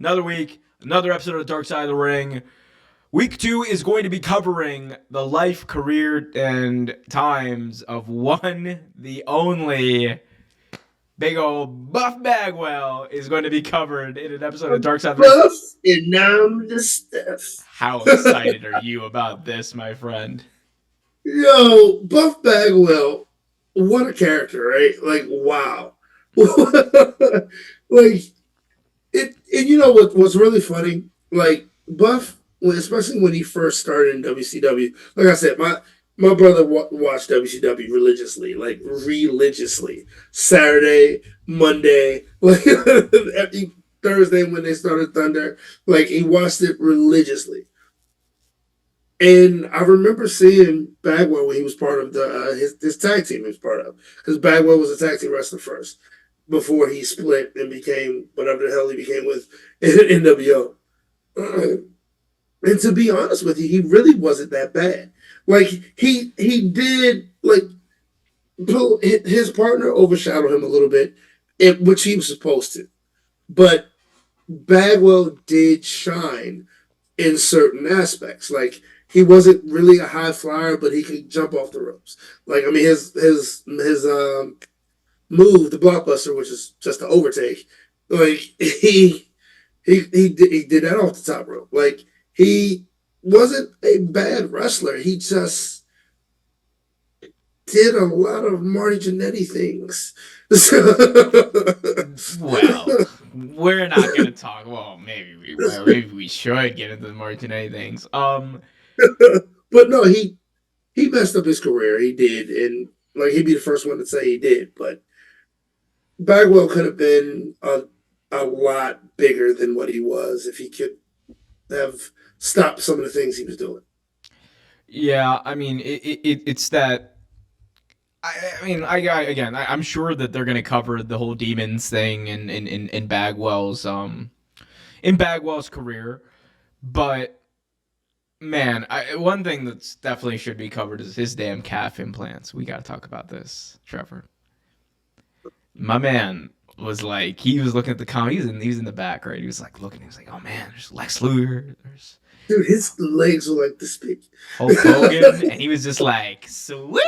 Another week, another episode of the Dark Side of the Ring. Week 2 is going to be covering the life, career, and times of one, the only big old Buff Bagwell is going to be covered in an episode of Dark Side of the Ring. Buff and I'm the Steph. How excited are you about this, my friend? Yo, Buff Bagwell, what a character, right? Like, wow. Like, and you know what's really funny? Like, Buff, especially when he first started in WCW, like I said, my brother watched WCW religiously, like religiously. Saturday, Monday, like every Thursday when they started Thunder, like he watched it religiously. And I remember seeing Bagwell when he was part of the his tag team he was part of, because Bagwell was a tag team wrestler first before he split and became whatever the hell he became with NWO. And to be honest with you, he really wasn't that bad. Like he did like his partner overshadowed him a little bit, which he was supposed to. But Bagwell did shine in certain aspects. Like he wasn't really a high flyer, but he could jump off the ropes. Like I mean, his move, the blockbuster, which is just the overtake. Like he did that off the top rope. Like he wasn't a bad wrestler. He just did a lot of Marty Jannetty things. Well, we're not going to talk. Well, maybe we should get into the Martinelli things. But no, he messed up his career. He did, and like he'd be the first one to say he did. But Bagwell could have been a lot bigger than what he was if he could have stopped some of the things he was doing. Yeah, I mean, it's that. I'm sure that they're gonna cover the whole demons thing in Bagwell's career, but man, one thing that's definitely should be covered is his damn calf implants. We gotta talk about this, Trevor. My man was like, he was looking at the comment. He was in the back, right? He was like looking. He was like, oh man, there's Lex Luger, there's Dude, his legs were like this big. Hulk Hogan, and he was just like, "Sweet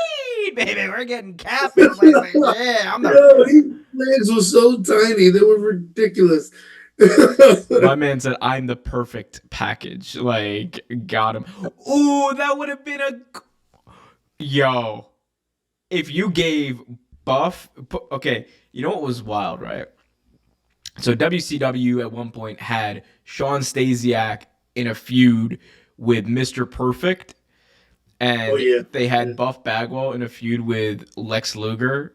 baby, we're getting cap implants." Like, yeah, I'm the. Yo, his legs were so tiny; they were ridiculous. My man said, "I'm the perfect package." Like, got him. Ooh, that would have been a. Yo, if you gave Buff, okay, you know what was wild, right? So WCW at one point had Sean Stasiak in a feud with Mr. Perfect, Oh and yeah, they yeah. had Buff Bagwell in a feud with Lex Luger,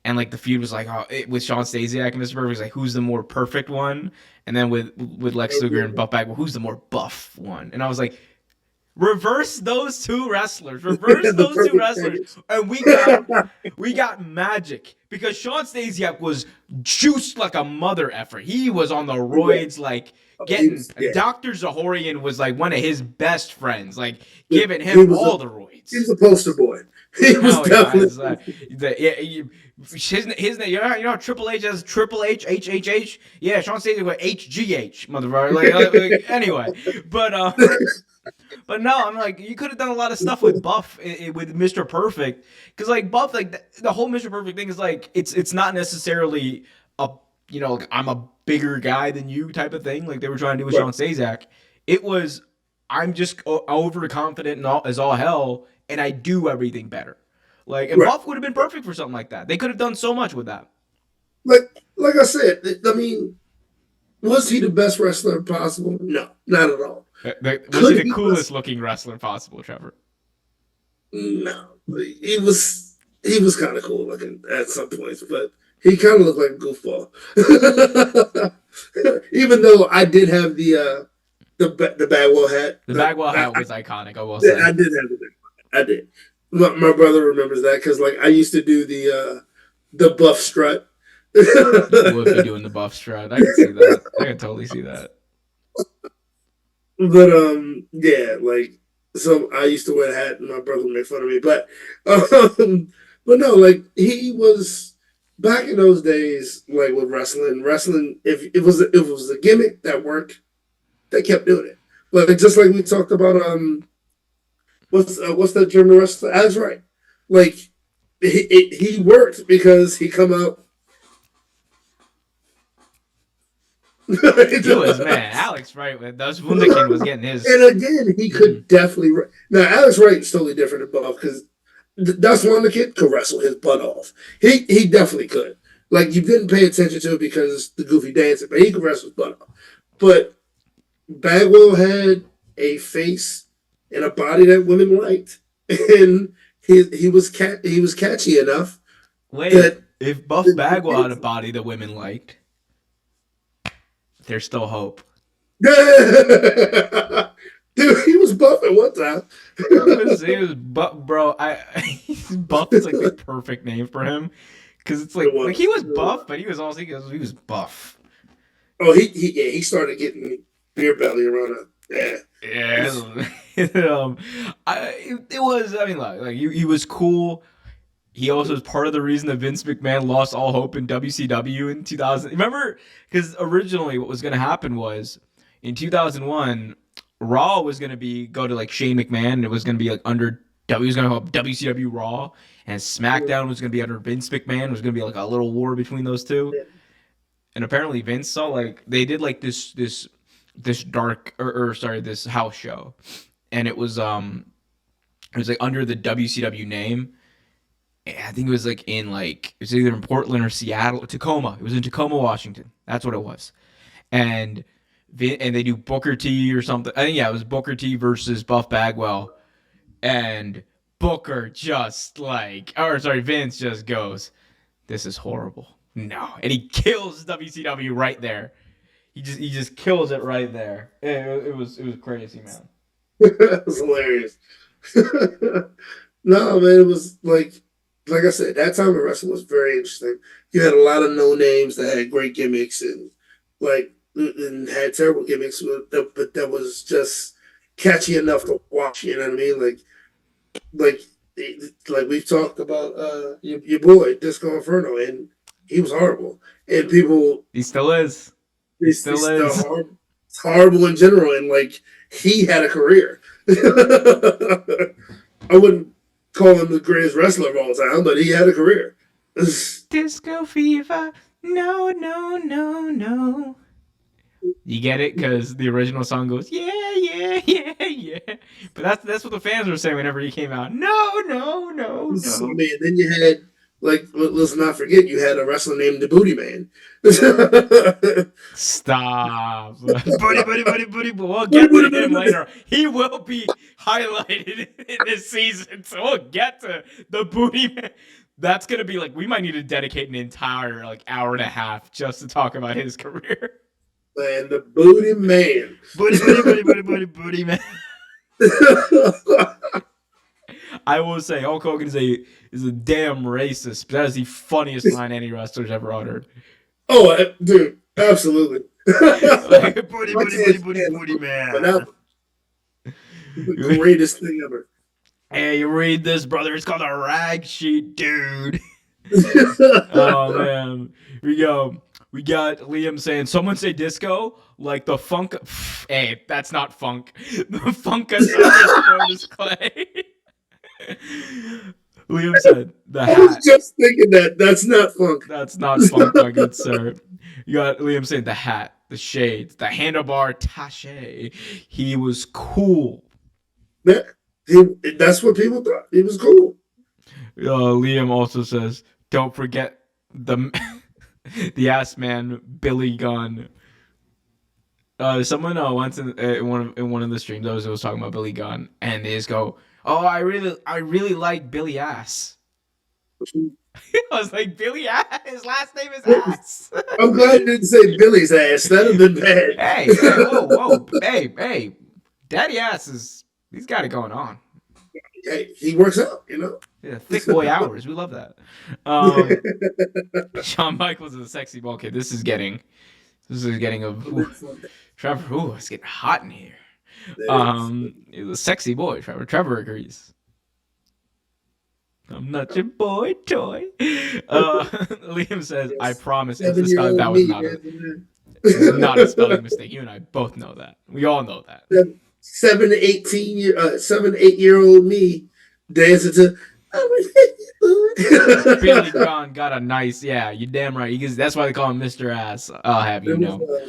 and like the feud was like, with Sean Stasiak and Mr. Perfect was like, who's the more perfect one, and then with Lex Luger and Buff Bagwell, who's the more buff one, and I was like, reverse those two wrestlers, The perfect package. and we got magic because Sean Stasiak was juiced like a mother effer. He was on the roids, like getting Yeah. Dr. Zahorian was like one of his best friends, like He giving him was all the he roids. was a poster boy. He was Hell yeah! definitely. His name, you know, Triple H has Triple H, HHH. Yeah, Sean Stasiak with HGH, motherfucker. Anyway, but but no, I'm like, you could have done a lot of stuff with Buff with Mr. Perfect, because like Buff, like the whole Mr. Perfect thing is like it's not necessarily a like, I'm a bigger guy than you type of thing like they were trying to do with Right, Sean Stasiak. It was, I'm just overconfident and as all hell, and I do everything better. Like, and right. Buff would have been perfect for something like that. They could have done so much with that. Like I said, I mean, was he the best wrestler possible? No, not at all. Was he Could the he coolest wrestle? looking wrestler possible, Trevor? No, he was kind of cool looking at some points, but he kind of looked like a goofball. Even though I did have the Bagwell hat, The Bagwell hat was iconic, I will I say. did have the Bagwell hat. I did. My brother remembers that because like I used to do the buff strut. You would be doing the buff strut. I could see that. I could totally see that. But yeah, like so I used to wear a hat and my brother would make fun of me. But but no, like he was. back in those days, like with wrestling, if it was a gimmick that worked, they kept doing it. Like just like we talked about, what's that German wrestler? Alex Wright. Like he worked because he come out. He was, man, Alex Wright. Those Wunderkind was getting his. And again, he Mm. could definitely. Now, Alex Wright is totally different than Buff because that's one the kid could wrestle his butt off. He definitely could. Like you didn't pay attention to it because the goofy dancing, but he could wrestle his butt off. But Bagwell had a face and a body that women liked, and he was catchy enough Wait, that. if Buff Bagwell had a body that women liked, there's still hope. Dude, he was buff at one time. He was buff, bro. Buff is like the perfect name for him because it's like he was buff, but he was also he was buff. Oh, yeah, he started getting beer belly around it. Yeah. Yeah, it was. I mean, like he was cool. He also was part of the reason that Vince McMahon lost all hope in WCW in 2000. Remember, because originally what was going to happen was in 2001, Raw was going to go to like Shane McMahon, and it was going to be like under W was going to have WCW Raw, and SmackDown was going to be under Vince McMahon. It was going to be like a little war between those two. And apparently Vince saw like they did like this dark or sorry this house show, and it was like under the WCW name. I think it was like in like it was either in Portland or Seattle, or Tacoma. It was in Tacoma, Washington. That's what it was. And they do Booker T or something. I think yeah, it was Booker T versus Buff Bagwell, and Booker just like or sorry Vince just goes, "This is horrible." No, and he kills WCW right there. He just kills it right there. It was crazy, man. It was hilarious. No, man, it was like I said, that time in wrestling was very interesting. You had a lot of no names that had great gimmicks and like and had terrible gimmicks, but that was just catchy enough to watch. You know what I mean? Like like we've talked about your boy Disco Inferno, and he was horrible. And people, He still is. He still it's the is. it's horrible in general, and like he had a career. I wouldn't call him the greatest wrestler of all time, but he had a career. Disco fever. No, no, no, no. You get it? Because the original song goes, yeah, yeah, yeah, yeah. But that's what the fans were saying whenever he came out. No, no, no, I no. mean, then you had let's not forget you had a wrestler named the Booty Man. Stop. Buddy. We'll get to him later. He will be highlighted in this season. So we'll get to the booty man. That's going to be like, we might need to dedicate an entire like hour and a half just to talk about his career. And the Booty Man. Booty man. I will say Hulk Hogan is a damn racist, but that is the funniest line any wrestler's ever uttered. Oh, dude, absolutely. Like, I can't stand booty but man. that was the greatest thing ever. Hey, you read this, brother? It's called a rag sheet, dude. Oh man, we got Liam saying, "Someone say disco like the funk." Pff, hey, that's not funk. The funkasaurus is clay. Liam said, "The I was hat." just thinking that's not funk. That's not funk, my good sir. You got Liam saying the hat, the shades, the handlebar tache. He was cool. That, that's what people thought. He was cool. Liam also says, "Don't forget the the ass man Billy Gunn." Someone once in one of the streams I was talking about Billy Gunn, and they just go, "Oh, I really like Billy Ass." I was like, Billy Ass. His last name is Ass. I'm glad you didn't say Billy's ass. That'd have been bad. Hey, whoa, hey, Daddy Ass he's got it going on. Hey, he works out, you know. Yeah, thick boy hours. We love that. Um, Shawn Michaels is a sexy ball kid. This is getting Trevor. Ooh, it's getting hot in here. He's a sexy boy, Trevor. Trevor agrees. I'm not your boy toy. Liam says, "I Yes. promise it's the spelling. 7-year-old That was me, not a man. not a spelling mistake. You and I both know that. We all know that. 7 to 8 year old me dancing to. Billy John got a nice, yeah. You damn right. That's why they call him Mr. Ass. I'll have you It was know.